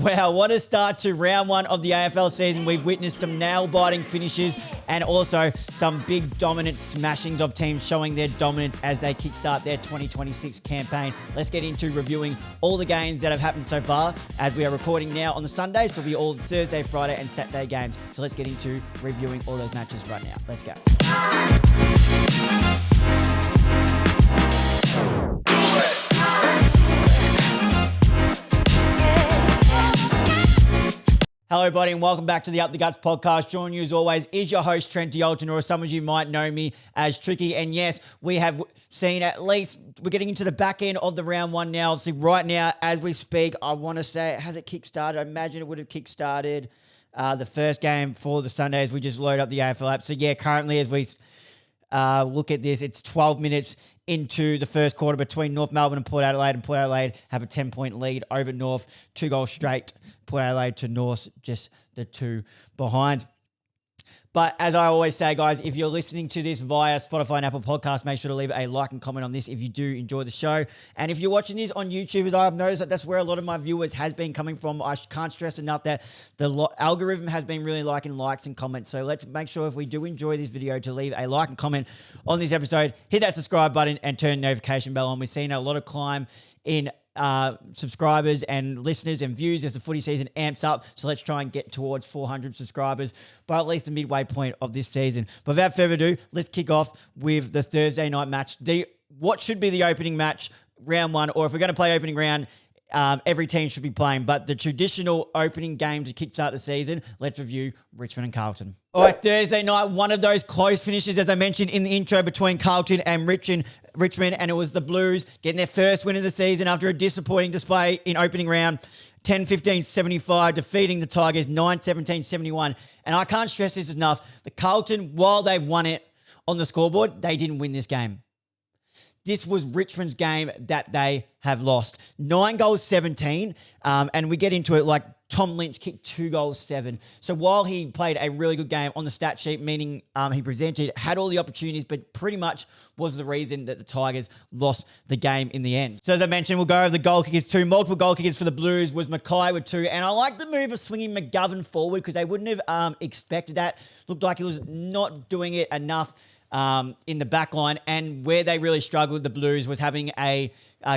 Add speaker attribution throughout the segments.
Speaker 1: Wow, what a start to round one of the AFL season. We've witnessed some nail-biting finishes and also some big dominant smashings of teams showing their dominance as they kickstart their 2026 campaign. Let's get into reviewing all the games that have happened so far as we are recording now on the Sunday. So it'll be all Thursday, Friday and Saturday games. So let's get into reviewing all those matches right now. Let's go. Hello, everybody, and welcome back to the Up the Guts podcast. Joining you as always is your host, Trent D'Alton, or some of you might know me as Tricky. And yes, we have seen at least, we're getting into the back end of the round one now. Obviously, right now, as we speak, I want to say, has it kick-started? I imagine it would have kick-started the first game for the Sunday as we just load up the AFL app. So yeah, currently as we look at this, it's 12 minutes into the first quarter between North Melbourne and Port Adelaide, and Port Adelaide have a 10-point lead over North, 2 goals straight. Port Adelaide to North, just the 2 behind. But as I always say, guys, if you're listening to this via Spotify and Apple Podcasts, make sure to leave a like and comment on this if you do enjoy the show. And if you're watching this on YouTube, as I've noticed that that's where a lot of my viewers has been coming from. I can't stress enough that the algorithm has been really liking likes and comments. So let's make sure if we do enjoy this video to leave a like and comment on this episode, hit that subscribe button and turn the notification bell on. We've seen a lot of climb in subscribers and listeners and views as the footy season amps up. So let's try and get towards 400 subscribers by at least the midway point of this season. But without further ado, let's kick off with the Thursday night match. What should be the opening match, round one, or if we're going to play opening round, every team should be playing. But the traditional opening game to kickstart the season, let's review Richmond and Carlton. All right, Thursday night, one of those close finishes, as I mentioned in the intro, between Carlton and Richmond, and it was the Blues getting their first win of the season after a disappointing display in opening round. 10-15-75, defeating the Tigers 9-17-71. And I can't stress this enough. The Carlton, while they've won it on the scoreboard, they didn't win this game. This was Richmond's game that they have lost. 9 goals, 17. And we get into it like Tom Lynch kicked 2 goals, 7. So while he played a really good game on the stat sheet, meaning he presented, had all the opportunities, but pretty much was the reason that the Tigers lost the game in the end. So as I mentioned, we'll go over the goal kickers too. Multiple goal kickers for the Blues was Mackay with 2. And I like the move of swinging McGovern forward because they wouldn't have expected that. Looked like he was not doing it enough in the back line, and where they really struggled, the Blues, was having a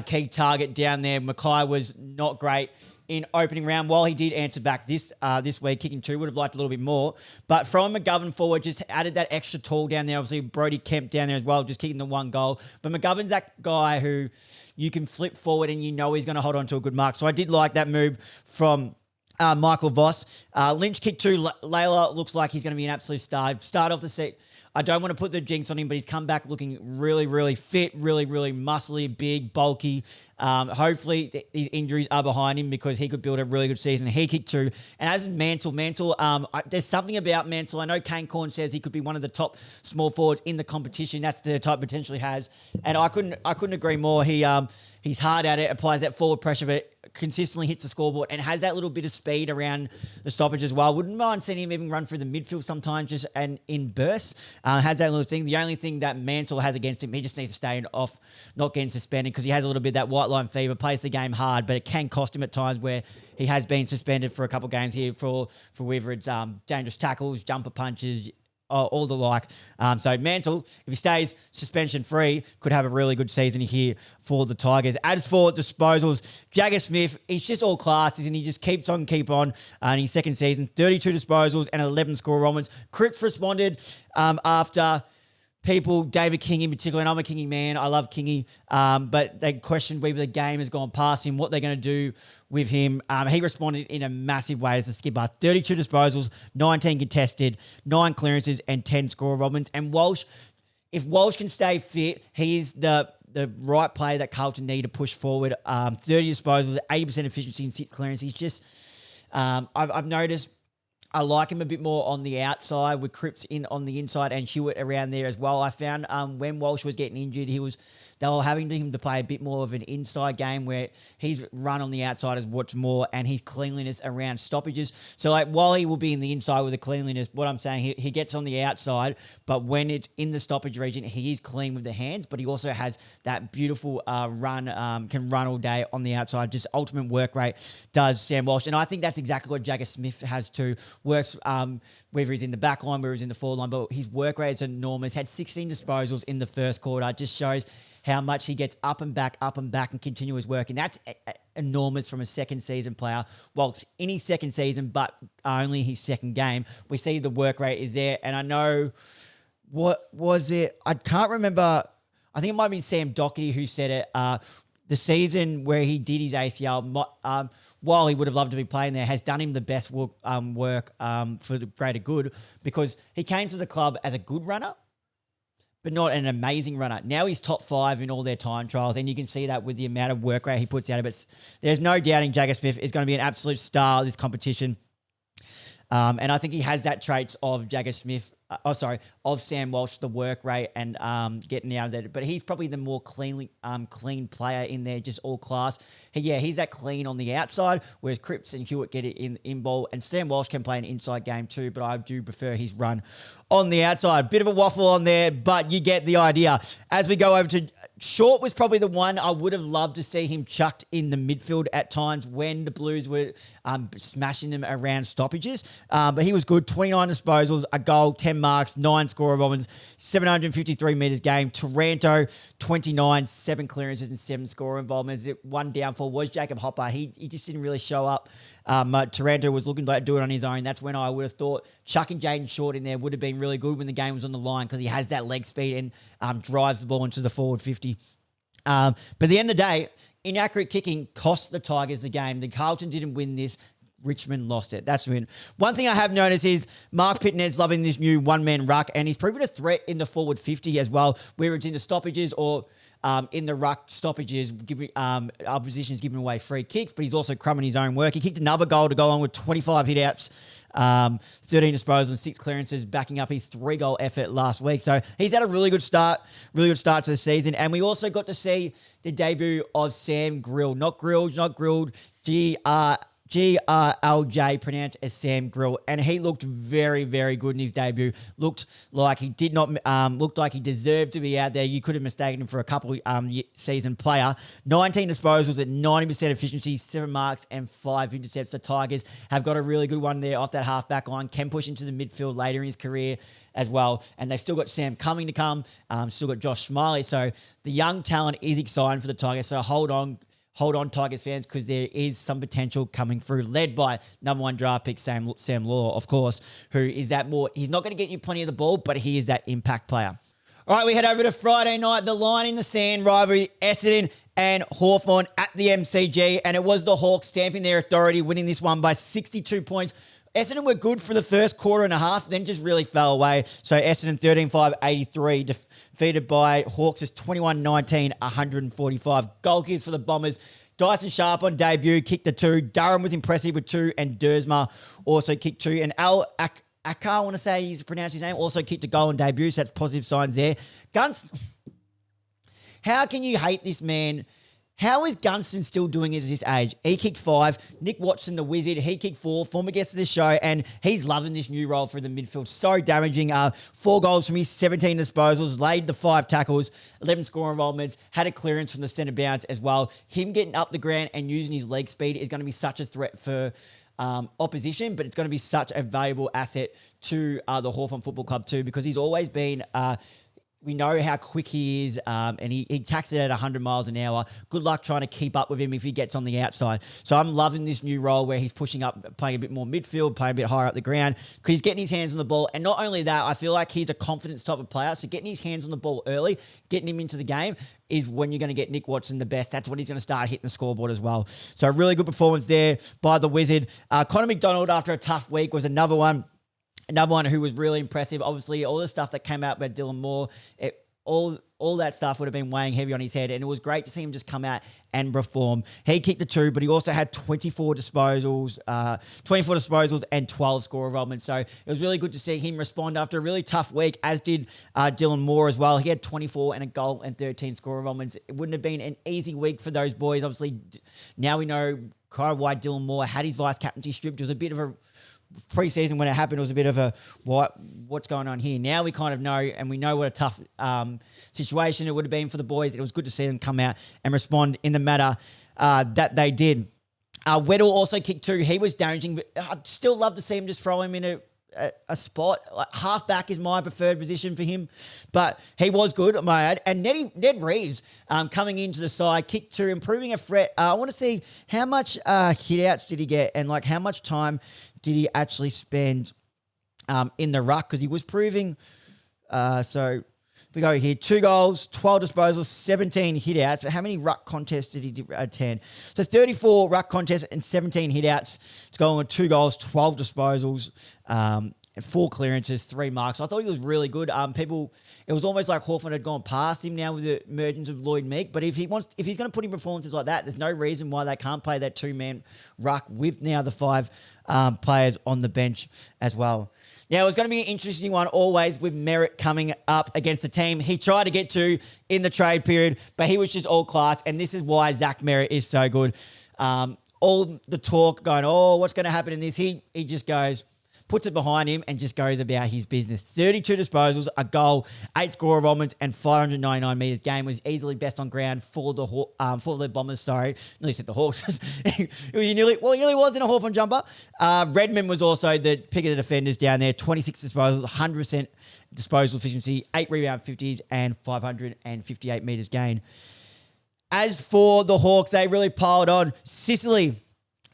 Speaker 1: key target down there. Mackay was not great in opening round. While he did answer back this week, kicking 2, would have liked a little bit more. But throwing McGovern forward just added that extra tall down there. Obviously, Brody Kemp down there as well, just kicking the 1 goal. But McGovern's that guy who you can flip forward and you know he's going to hold on to a good mark. So I did like that move from Michael Voss. Lynch kicked 2. Layla looks like he's going to be an absolute star. Start off the set. I don't want to put the jinx on him, but he's come back looking really, really fit, really, really muscly, big, bulky. Hopefully these injuries are behind him because he could build a really good season. He kicked 2. And as Mansell, there's something about Mansell. I know Kane Corn says he could be one of the top small forwards in the competition. That's the type potentially has. And I couldn't agree more. He's hard at it, applies that forward pressure, but consistently hits the scoreboard and has that little bit of speed around the stoppage as well. Wouldn't mind seeing him even run through the midfield sometimes just and in bursts. Has that little thing. The only thing that Mansell has against him, he just needs to stay off, not getting suspended, because he has a little bit of that white line fever, plays the game hard, but it can cost him at times where he has been suspended for a couple of games here for whether it's dangerous tackles, jumper punches, all the like. So Mansell, if he stays suspension-free, could have a really good season here for the Tigers. As for disposals, Jagger Smith, he's just all class, and he just keeps on, in his second season. 32 disposals and 11 score onwards. Cripps responded after people, David King in particular, and I'm a Kingy man. I love Kingy. But they questioned whether the game has gone past him, what they're going to do with him. He responded in a massive way as a skipper. 32 disposals, 19 contested, 9 clearances, and 10 score robins. And Walsh, if Walsh can stay fit, he's the right player that Carlton need to push forward. 30 disposals, 80% efficiency, and 6 clearances. He's just, I've noticed, I like him a bit more on the outside with Cripps in on the inside and Hewitt around there as well. I found when Walsh was getting injured, they were having him to play a bit more of an inside game where his run on the outside is what's more and his cleanliness around stoppages. So like while he will be in the inside with the cleanliness, what I'm saying, he gets on the outside, but when it's in the stoppage region, he is clean with the hands, but he also has that beautiful run, can run all day on the outside. Just ultimate work rate does Sam Walsh. And I think that's exactly what Jagger Smith has too. Works whether he's in the back line, whether he's in the forward line, but his work rate is enormous. Had 16 disposals in the first quarter. It just shows how much he gets up and back and continue his work. And that's enormous from a second season player. Well, it's in his second season, but only his second game. We see the work rate is there. And I know, what was it? I can't remember. I think it might have been Sam Doherty who said it. The season where he did his ACL, while he would have loved to be playing there, has done him the best work for the greater good, because he came to the club as a good runner, but not an amazing runner. Now he's top 5 in all their time trials, and you can see that with the amount of work rate he puts out. But there's no doubting Jagger Smith is going to be an absolute star of this competition. And I think he has that traits of Jagger Smith, of Sam Walsh, the work rate and getting out of there. But he's probably the more clean player in there, just all class. He's that clean on the outside, whereas Cripps and Hewitt get it in ball. And Sam Walsh can play an inside game too, but I do prefer his run on the outside. Bit of a waffle on there, but you get the idea. As we go over to Short, was probably the one I would have loved to see him chucked in the midfield at times when the Blues were smashing them around stoppages. But he was good. 29 disposals, a goal, 10 marks, 9 score involvements, 753 metres game. Taranto, 29, 7 clearances and 7 score involvements. One downfall was Jacob Hopper. He just didn't really show up. Taranto was looking to do it on his own. That's when I would have thought chucking Jaden Short in there would have been really good when the game was on the line, because he has that leg speed and drives the ball into the forward 50. But at the end of the day, inaccurate kicking cost the Tigers the game. The Carlton didn't win this. Richmond lost it. That's win. One thing I have noticed is Mark Pittenhead's loving this new one-man ruck, and he's proven a threat in the forward 50 as well, whether it's in the stoppages or in the ruck stoppages, giving oppositions giving away free kicks, but he's also crumbing his own work. He kicked another goal to go along with 25 hit-outs, 13 disposals and 6 clearances, backing up his 3-goal effort last week. So he's had a really good start to the season. And we also got to see the debut of Sam Grill. Not grilled, GRLJ, pronounced as Sam Grill, and he looked very, very good in his debut. Looked like he deserved to be out there. You could have mistaken him for a couple season player. 19 disposals at 90% efficiency, 7 marks and 5 intercepts. The Tigers have got a really good one there off that half-back line. Can push into the midfield later in his career as well. And they've still got Sam Cumming to come. Still got Josh Smiley. So the young talent is exciting for the Tigers. So hold on, Tigers fans, because there is some potential coming through, led by number 1 draft pick Sam Law, of course, who is that more. He's not going to get you plenty of the ball, but he is that impact player. All right, we head over to Friday night, the line in the sand rivalry, Essendon and Hawthorn at the MCG, and it was the Hawks stamping their authority, winning this one by 62 points. Essendon were good for the first quarter and a half, then just really fell away. So Essendon 13-5-83, defeated by Hawks' 21-19, 145. Goal kicks for the Bombers. Dyson Sharp on debut kicked the 2. Durham was impressive with 2, and Dersma also kicked 2. And Al Akar, I want to say he's pronounced his name, also kicked a goal on debut, so that's positive signs there. How can you hate this man? How is Gunston still doing it at this age? He kicked 5. Nick Watson, the wizard, he kicked 4. Former guest of the show, and he's loving this new role for the midfield. So damaging. 4 goals from his 17 disposals, laid the 5 tackles, 11 score involvements, had a clearance from the centre bounce as well. Him getting up the ground and using his leg speed is going to be such a threat for opposition, but it's going to be such a valuable asset to the Hawthorn Football Club too, because he's always been... we know how quick he is, and he tacks it at 100 miles an hour. Good luck trying to keep up with him if he gets on the outside. So I'm loving this new role where he's pushing up, playing a bit more midfield, playing a bit higher up the ground, because he's getting his hands on the ball. And not only that, I feel like he's a confidence type of player. So getting his hands on the ball early, getting him into the game, is when you're going to get Nick Watson the best. That's when he's going to start hitting the scoreboard as well. So a really good performance there by the Wizard. Connor McDonald, after a tough week, was another one. Another one who was really impressive. Obviously, all the stuff that came out about Dylan Moore, all all that stuff would have been weighing heavy on his head. And it was great to see him just come out and perform. He kicked the 2, but he also had 24 disposals and 12 score involvements. So it was really good to see him respond after a really tough week, as did Dylan Moore as well. He had 24 and a goal and 13 score involvements. It wouldn't have been an easy week for those boys. Obviously, now we know kind of why Dylan Moore had his vice-captaincy stripped. It was a bit of a pre-season when it happened. It was a bit of a what's going on here. Now we kind of know, and we know what a tough situation it would have been for the boys. It was good to see them come out and respond in the manner that they did. Weddle also kicked 2. He was damaging, but I'd still love to see him just throw him in a spot. Like, half-back is my preferred position for him, but he was good, I might add. And Ned Reeves coming into the side, kicked 2, improving a threat. I want to see how much hit-outs did he get, and like how much time did he actually spend in the ruck, because he was proving. So if we go here, 2 goals, 12 disposals, 17 hit-outs. How many ruck contests did he attend? So 34 ruck contests and 17 hit-outs. It's going with 2 goals, 12 disposals, and 4 clearances, 3 marks. I thought he was really good. It was almost like Hawthorn had gone past him now with the emergence of Lloyd Meek. But if he's going to put in performances like that, there's no reason why they can't play that 2-man ruck with now the 5 players on the bench as well. Now, it was going to be an interesting one always with Merritt coming up against the team he tried to get to in the trade period, but he was just all class, and this is why Zach Merritt is so good. All the talk going, what's going to happen in this? He just goes, puts it behind him and just goes about his business. 32 disposals, a goal, 8 score involvements, and 599 metres. Game was easily best on ground for the Bombers. Sorry, nearly said the Hawks. he nearly was in a Hawthorn jumper. Redmond was also the pick of the defenders down there. 26 disposals, 100% disposal efficiency, 8 rebound 50s, and 558 metres gain. As for the Hawks, they really piled on. Sicily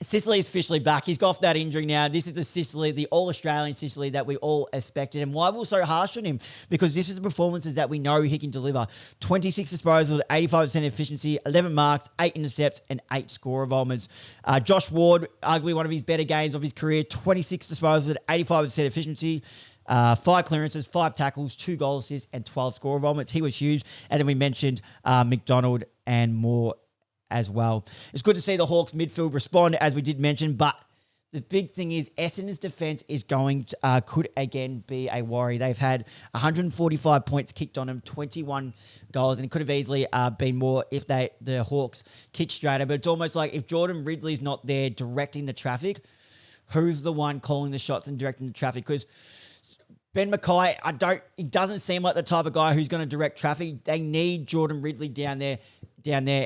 Speaker 1: is officially back. He's got off that injury now. This is the Sicily, the All-Australian Sicily that we all expected. And why we're so harsh on him? Because this is the performances that we know he can deliver. 26 disposals, 85% efficiency, 11 marks, 8 intercepts, and 8 score involvements. Josh Ward, arguably one of his better games of his career, 26 disposals, 85% efficiency, 5 clearances, 5 tackles, 2 goal assists, and 12 score involvements. He was huge. And then we mentioned McDonald and Moore as well. It's good to see the Hawks midfield respond, as we did mention, but the big thing is Essendon's defence is could again be a worry. They've had 145 points kicked on them, 21 goals, and it could have easily been more if the Hawks kicked straighter. But it's almost like if Jordan Ridley's not there directing the traffic, who's the one calling the shots and directing the traffic? Because Ben Mackay, he doesn't seem like the type of guy who's going to direct traffic. They need Jordan Ridley down there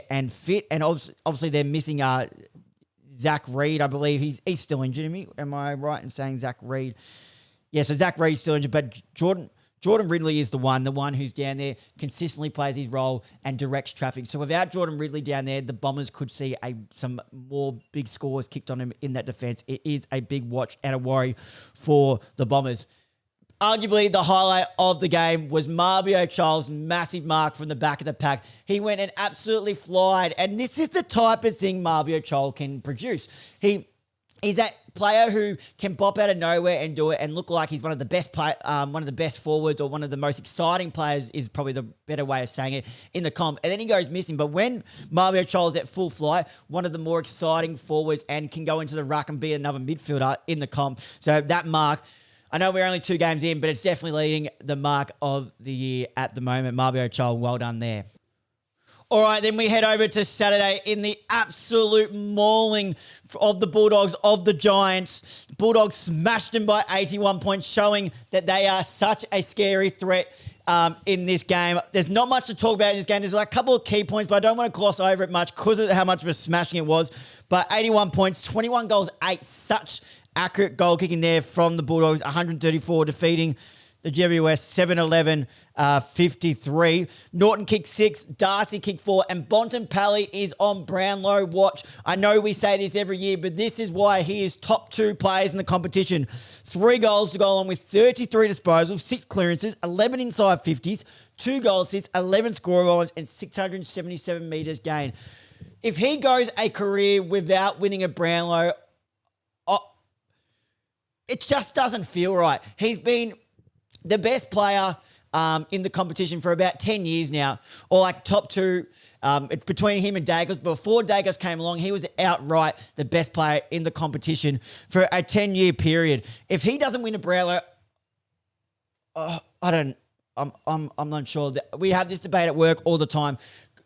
Speaker 1: and fit. And obviously they're missing Zach Reid, I believe. He's still injured. Am I right in saying Zach Reid? Yeah, so Zach Reid's still injured, but Jordan Ridley is the one who's down there, consistently plays his role and directs traffic. So without Jordan Ridley down there, the Bombers could see some more big scores kicked on him in that defence. It is a big watch and a worry for the Bombers. Arguably, the highlight of the game was Marbio Charles' massive mark from the back of the pack. He went and absolutely flied, and this is the type of thing Marbio Charles can produce. He's that player who can pop out of nowhere and do it and look like he's one of the best forwards, or one of the most exciting players is probably the better way of saying it, in the comp. And then he goes missing. But when Marbio Charles is at full flight, one of the more exciting forwards and can go into the ruck and be another midfielder in the comp. So that mark, I know we're only 2 games in, but it's definitely leading the mark of the year at the moment. Marbio Charles, well done there. All right, then we head over to Saturday in the absolute mauling of the Bulldogs of the Giants. Bulldogs smashed them by 81 points, showing that they are such a scary threat in this game. There's not much to talk about in this game. There's like a couple of key points, but I don't want to gloss over it much because of how much of a smashing it was. But 81 points, 21 goals, 8, such accurate goal kicking there from the Bulldogs, 134, defeating the GWS 7-11, 53. Norton kicked 6, Darcy kicked 4, and Bontempelli is on Brownlow watch. I know we say this every year, but this is why he is top 2 players in the competition. 3 goals to go along with 33 disposals, 6 clearances, 11 inside 50s, 2 goal assists, 11 score runs, and 677 metres gained. If he goes a career without winning a Brownlow, it just doesn't feel right. He's been the best player in the competition for about 10 years now, or like top two. It's between him and Dacos. Before Dacos came along, he was outright the best player in the competition for a 10-year period. If he doesn't win a Brownlow, I'm not sure. We have this debate at work all the time.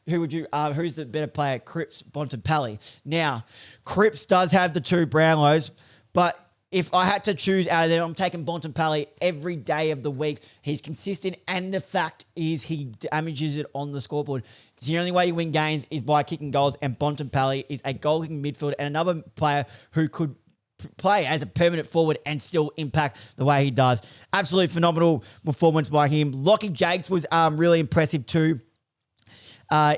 Speaker 1: Who's the better player, Cripps, Bontempelli? Now, Cripps does have the 2 Brownlows, but if I had to choose out of them, I'm taking Bontempelli every day of the week. He's consistent, and the fact is he damages it on the scoreboard. It's the only way you win games is by kicking goals, and Bontempelli is a goal-kicking midfielder and another player who could play as a permanent forward and still impact the way he does. Absolutely phenomenal performance by him. Lockie Jakes was really impressive too.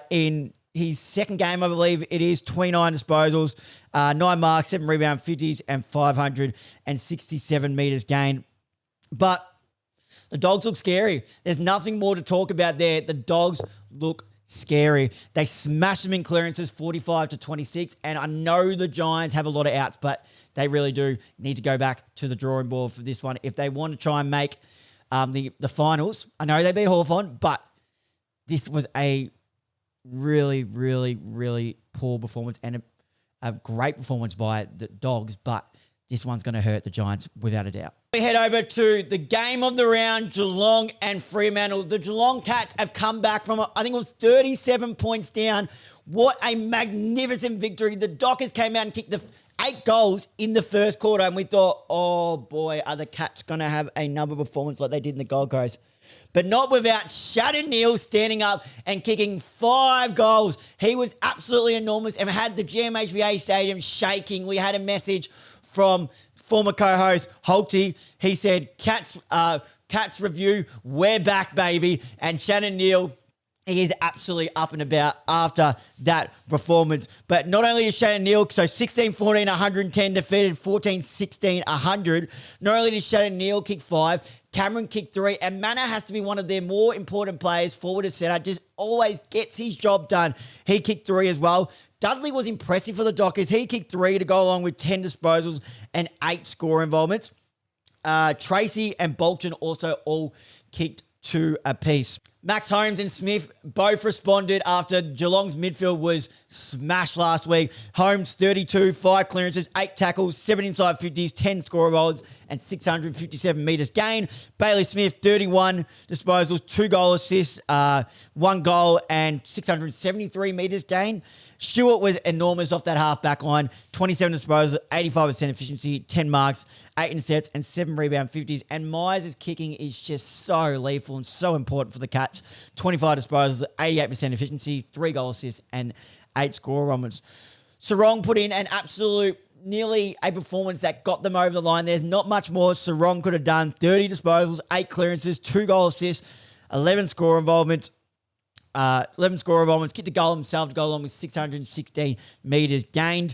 Speaker 1: In his second game, I believe it is, 29 disposals, 9 marks, 7 rebound 50s, and 567 metres gained. But the Dogs look scary. There's nothing more to talk about there. The Dogs look scary. They smashed them in clearances, 45-26, and I know the Giants have a lot of outs, but they really do need to go back to the drawing board for this one if they want to try and make the finals. I know they beat Hawthorn, but this was a really, really, really poor performance and a great performance by the Dogs, but this one's going to hurt the Giants without a doubt. We head over to the game of the round, Geelong and Fremantle. The Geelong Cats have come back from, I think it was 37 points down. What a magnificent victory. The Dockers came out and kicked the 8 goals in the first quarter, and we thought, oh boy, are the Cats going to have another performance like they did in the Gold Coast? But not without Shannon Neale standing up and kicking 5 goals. He was absolutely enormous and had the GMHBA stadium shaking. We had a message from former co-host Holty. He said, Cats review, we're back, baby. And Shannon Neale, he is absolutely up and about after that performance. But not only is Shannon Neale, so 16-14, 110 defeated, 14-16, 100. Not only did Shannon Neale kick 5, Cameron kicked 3, and Manor has to be one of their more important players, forward of centre, just always gets his job done. He kicked 3 as well. Dudley was impressive for the Dockers. He kicked 3 to go along with 10 disposals and 8 score involvements. Tracy and Bolton also all kicked 2 apiece. Max Holmes and Smith both responded after Geelong's midfield was smashed last week. Holmes 32, 5 clearances, 8 tackles, 7 inside 50s, 10 score goals, and 657 metres gained. Bailey Smith 31 disposals, 2 goal assists, 1 goal, and 673 metres gained. Stewart was enormous off that half-back line. 27 disposals, 85% efficiency, 10 marks, 8 intercepts, and 7 rebound 50s. And Myers' kicking is just so lethal and so important for the Cats. 25 disposals, 88% efficiency, 3 goal assists, and 8 score runs. Sarong put in an absolute, nearly a performance that got them over the line. There's not much more Sarong could have done. 30 disposals, 8 clearances, 2 goal assists, 11 score involvements. 11 score involvements, kicked a goal himself to go along with 616 metres gained.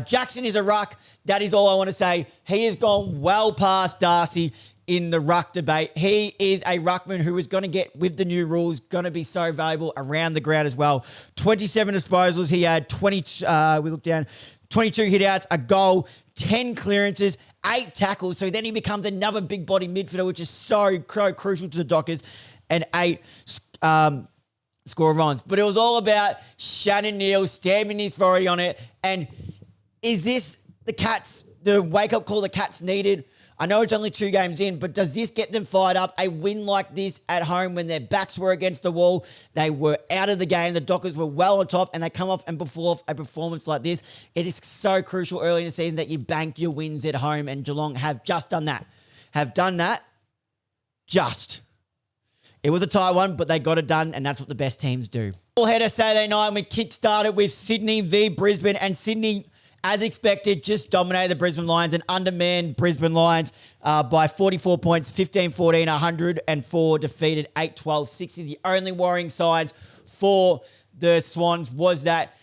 Speaker 1: Jackson is a ruck. That is all I want to say. He has gone well past Darcy in the ruck debate. He is a ruckman who is going to get, with the new rules, going to be so valuable around the ground as well. 27 disposals. He had 22 hit-outs, a goal, 10 clearances, 8 tackles. So then he becomes another big body midfielder, which is so crucial to the Dockers, and 8 score runs. But it was all about Shannon Neale stamping his authority on it. And is this the wake-up call the Cats needed? I know it's only 2 games in, but does this get them fired up? A win like this at home when their backs were against the wall, they were out of the game, the Dockers were well on top, and they come off and perform a performance like this. It is so crucial early in the season that you bank your wins at home, and Geelong have just done that. It was a tight one, but they got it done, and that's what the best teams do. Full header Saturday night, and we kick-started with Sydney v Brisbane, and Sydney, as expected, just dominated the Brisbane Lions and undermanned Brisbane Lions by 44 points, 15-14, 104, defeated 8-12, 60. The only worrying signs for the Swans was that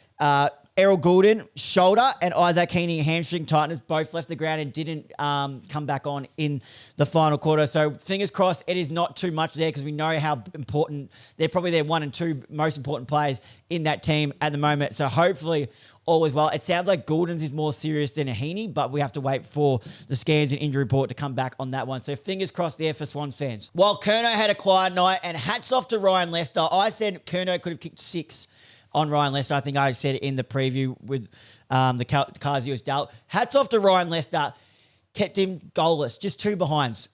Speaker 1: Errol Goulden, shoulder, and Isaac Heaney, hamstring tightness, both left the ground and didn't come back on in the final quarter. So fingers crossed it is not too much there because we know how important, they're probably their 1 and 2 most important players in that team at the moment. So hopefully all is well. It sounds like Goulden's is more serious than a Heaney, but we have to wait for the scans and injury report to come back on that one. So fingers crossed there for Swans fans. While Curnow had a quiet night, and hats off to Ryan Lester. I said Curnow could have kicked 6 on Ryan Lester. I think I said it in the preview with the cards he was dealt. Hats off to Ryan Lester. Kept him goalless, just 2 behinds.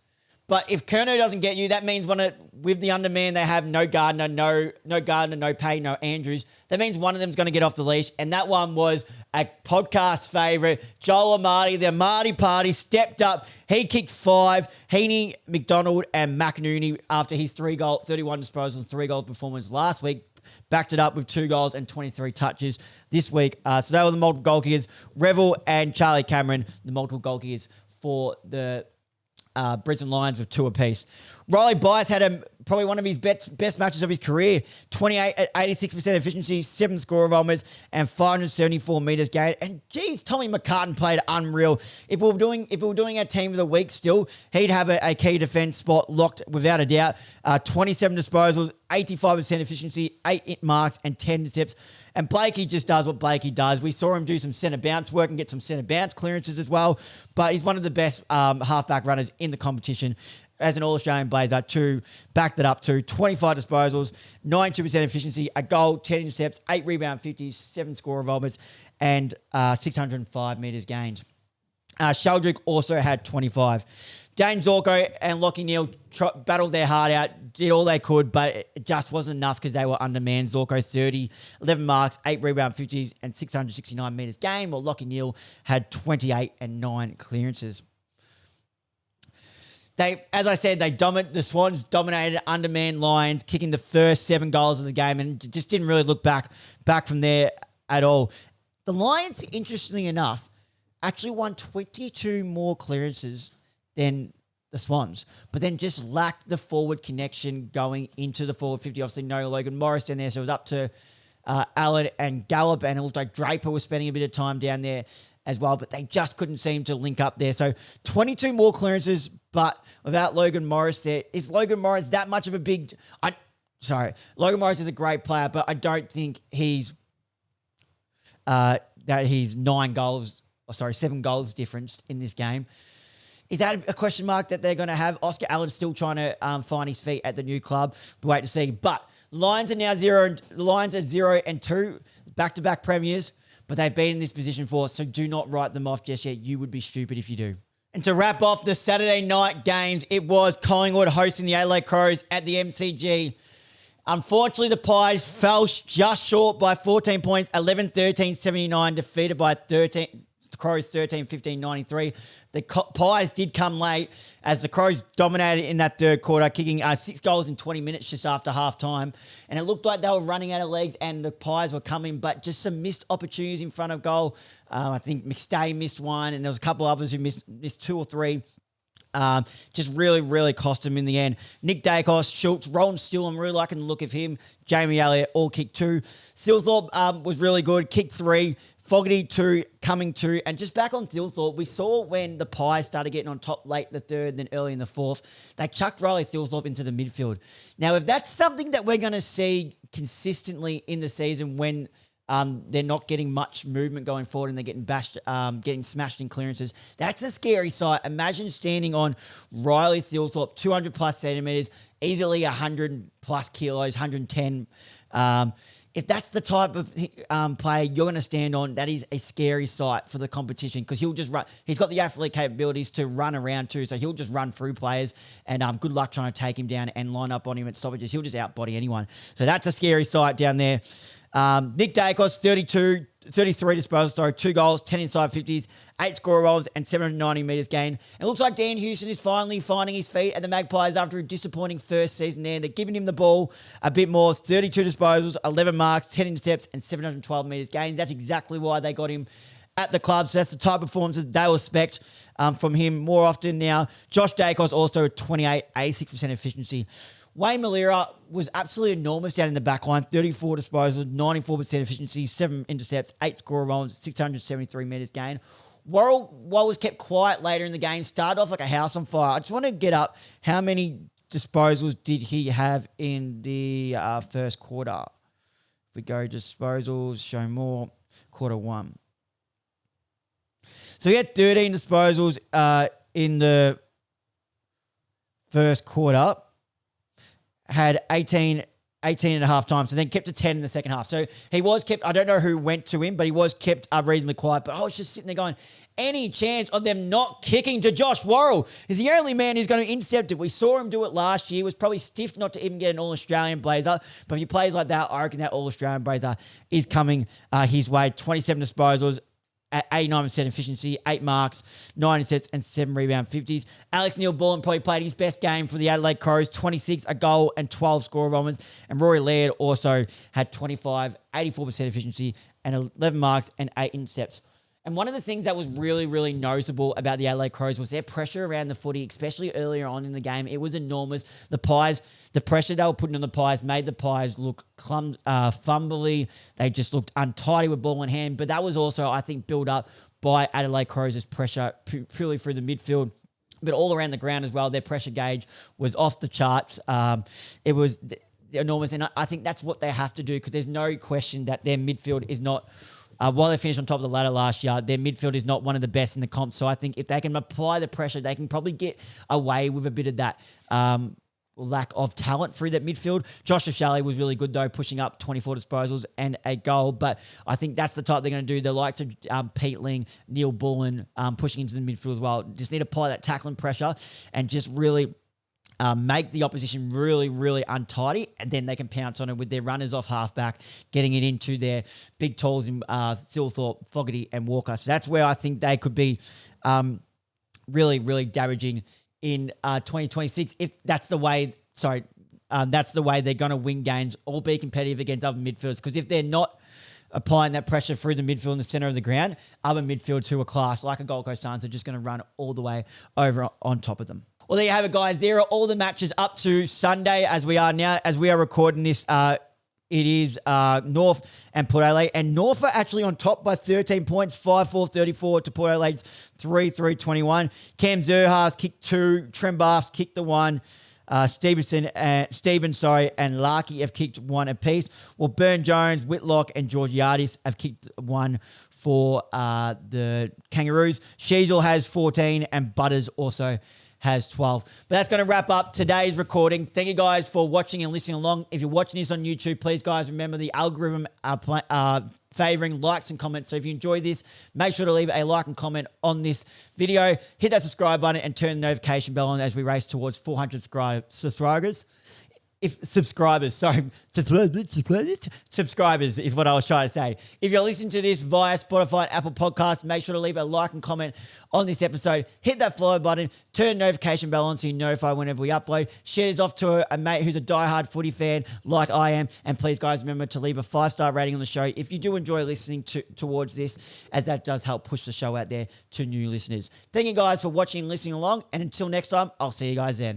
Speaker 1: But if Curnow doesn't get you, that means with the underman, they have no Gardner, no Payne, no Andrews. That means one of them's going to get off the leash. And that one was a podcast favourite. Joel Amati, the Amati party, stepped up. He kicked 5. Heaney, McDonald, and McInerney after his 31 disposals, 3 goal performance last week. Backed it up with 2 goals and 23 touches this week. So they were the multiple goal kickers. Revel and Charlie Cameron, the multiple goal kickers for the Brisbane Lions with 2 apiece. Riley Byth had probably one of his best matches of his career. 28 at 86% efficiency, 7 score involvements, and 574 metres gained. And geez, Tommy McCartan played unreal. If we were doing our team of the week still, he'd have a key defence spot locked without a doubt. 27 disposals, 85% efficiency, 8 marks, and 10 intercepts. And Blakey just does what Blakey does. We saw him do some centre bounce work and get some centre bounce clearances as well. But he's one of the best halfback runners in the competition. As an All-Australian Blazer, backed it up to 25 disposals, 92% efficiency, a goal, 10 intercepts, 8 rebound 50s, 7 score involvements, and 605 metres gained. Sheldrick also had 25. Dane Zorko and Lachie Neale battled their heart out, did all they could, but it just wasn't enough because they were undermanned. Zorko 30, 11 marks, 8 rebound 50s, and 669 metres gained, while Lachie Neale had 28 and 9 clearances. As I said, the Swans dominated undermanned Lions, kicking the first 7 goals of the game and just didn't really look back from there at all. The Lions, interestingly enough, actually won 22 more clearances than the Swans, but then just lacked the forward connection going into the forward 50. Obviously, no Logan Morris down there, so it was up to Allen and Gallup, and it looked like Draper was spending a bit of time down there as well, but they just couldn't seem to link up there. So 22 more clearances, but without Logan Morris there. Is Logan Morris that much of a big... Logan Morris is a great player, but I don't think he's 7 goals difference in this game. Is that a question mark that they're going to have? Oscar Allen's still trying to find his feet at the new club. We'll wait to see. But Lions are now 0-2, back-to-back premiers, but they've been in this position for, so do not write them off just yet. You would be stupid if you do. And to wrap off the Saturday night games, it was Collingwood hosting the Adelaide Crows at the MCG. Unfortunately, the Pies fell just short by 14 points, 11-13-79, defeated by Crows 13-15-93. The Pies did come late as the Crows dominated in that third quarter, kicking 6 goals in 20 minutes just after halftime. And it looked like they were running out of legs and the Pies were coming, but just some missed opportunities in front of goal. I think McStay missed one and there was a couple others who missed 2 or 3. Just really, really cost him in the end. Nick Dacos, Schultz, Roland Still, I'm really liking the look of him. Jamie Elliott, all kicked 2. Silthorpe was really good, kicked 3. Fogarty 2, Cumming 2, and just back on Thilthorpe, we saw when the Pies started getting on top late in the third, then early in the fourth, they chucked Riley Thilthorpe into the midfield. Now, if that's something that we're going to see consistently in the season when they're not getting much movement going forward and they're getting getting smashed in clearances, that's a scary sight. Imagine standing on Riley Thilthorpe, 200 plus centimetres, easily 100 plus kilos, 110. If that's the type of player you're going to stand on, that is a scary sight for the competition because he'll just run. He's got the athletic capabilities to run around too, so he'll just run through players and good luck trying to take him down and line up on him at stoppages. He'll just outbody anyone. So that's a scary sight down there. Nick Dacos, 33 disposals, 2 goals, 10 inside 50s, 8 score rolls, and 790 metres gained. It looks like Dan Houston is finally finding his feet at the Magpies after a disappointing first season there. They're giving him the ball a bit more, 32 disposals, 11 marks, 10 intercepts, and 712 metres gained. That's exactly why they got him at the club. So that's the type of performance that they'll expect from him more often now. Josh Dacos also 28, 86% efficiency. Wayne Malira was absolutely enormous down in the back line. 34 disposals, 94% efficiency, 7 intercepts, 8 score runs, 673 metres gained. Worrell was kept quiet later in the game, started off like a house on fire. I just want to get up how many disposals did he have in the first quarter. If we go disposals, show more, quarter one. So he had 13 disposals in the first quarter, had 18 and a half times, so then kept to 10 in the second half. So he was kept, I don't know who went to him, but he was kept reasonably quiet. But I was just sitting there going, any chance of them not kicking to Josh Worrell? He's the only man who's going to intercept it. We saw him do it last year. He was probably stiff not to even get an All-Australian blazer. But if he plays like that, I reckon that All-Australian blazer is coming his way. 27 disposals at 89% efficiency, 8 marks, 9 sets, and 7 rebound 50s. Alex Neale-Bullen probably played his best game for the Adelaide Crows, 26, a goal, and 12 score moments. And Rory Laird also had 25, 84% efficiency, and 11 marks and 8 intercepts. And one of the things that was really, really noticeable about the Adelaide Crows was their pressure around the footy, especially earlier on in the game. It was enormous. The Pies, the pressure they were putting on the Pies made the Pies look fumbly. They just looked untidy with ball in hand. But that was also, I think, built up by Adelaide Crows' pressure purely through the midfield, but all around the ground as well. Their pressure gauge was off the charts. It was enormous. And I think that's what they have to do, because there's no question that their midfield is not... while they finished on top of the ladder last year, their midfield is not one of the best in the comp. So I think if they can apply the pressure, they can probably get away with a bit of that lack of talent through that midfield. Josh O'Shelley was really good, though, pushing up 24 disposals and a goal. But I think that's the type they're going to do. The likes of Pete Ling, Neale-Bullen, pushing into the midfield as well. Just need to apply that tackling pressure and just really... make the opposition really, really untidy, and then they can pounce on it with their runners off halfback, getting it into their big tools in Thilthorpe, Fogarty, and Walker. So that's where I think they could be really, really damaging in 2026 if that's the way. That's the way they're going to win games or be competitive against other midfielders. Because if they're not applying that pressure through the midfield in the centre of the ground, other midfields who are class, like a Gold Coast Suns, are just going to run all the way over on top of them. Well, there you have it, guys. There are all the matches up to Sunday as we are now. As we are recording this, it is North and Port Adelaide. And North are actually on top by 13 points, 5-4-34 to Port Adelaide's 3-3-21. Cam Zerha's kicked 2. Trem Bath's kicked the 1. Stevens and Larkey have kicked 1 apiece. Well, Burn Jones, Whitlock, and Georgiadis have kicked 1 for the Kangaroos. Sheasel has 14, and Butters also has 12. But that's going to wrap up today's recording. Thank you guys for watching and listening along. If you're watching this on YouTube, please, guys, remember the algorithm favoring likes and comments. So if you enjoy this, make sure to leave a like and comment on this video. Hit that subscribe button and turn the notification bell on as we race towards 400 subscribers. Subscribers is what I was trying to say. If you're listening to this via Spotify and Apple Podcasts, make sure to leave a like and comment on this episode. Hit that follow button, turn the notification bell on so you're notified whenever we upload. Share this off to a mate who's a diehard footy fan like I am. And please, guys, remember to leave a 5-star rating on the show if you do enjoy listening towards this, as that does help push the show out there to new listeners. Thank you guys for watching and listening along. And until next time, I'll see you guys then.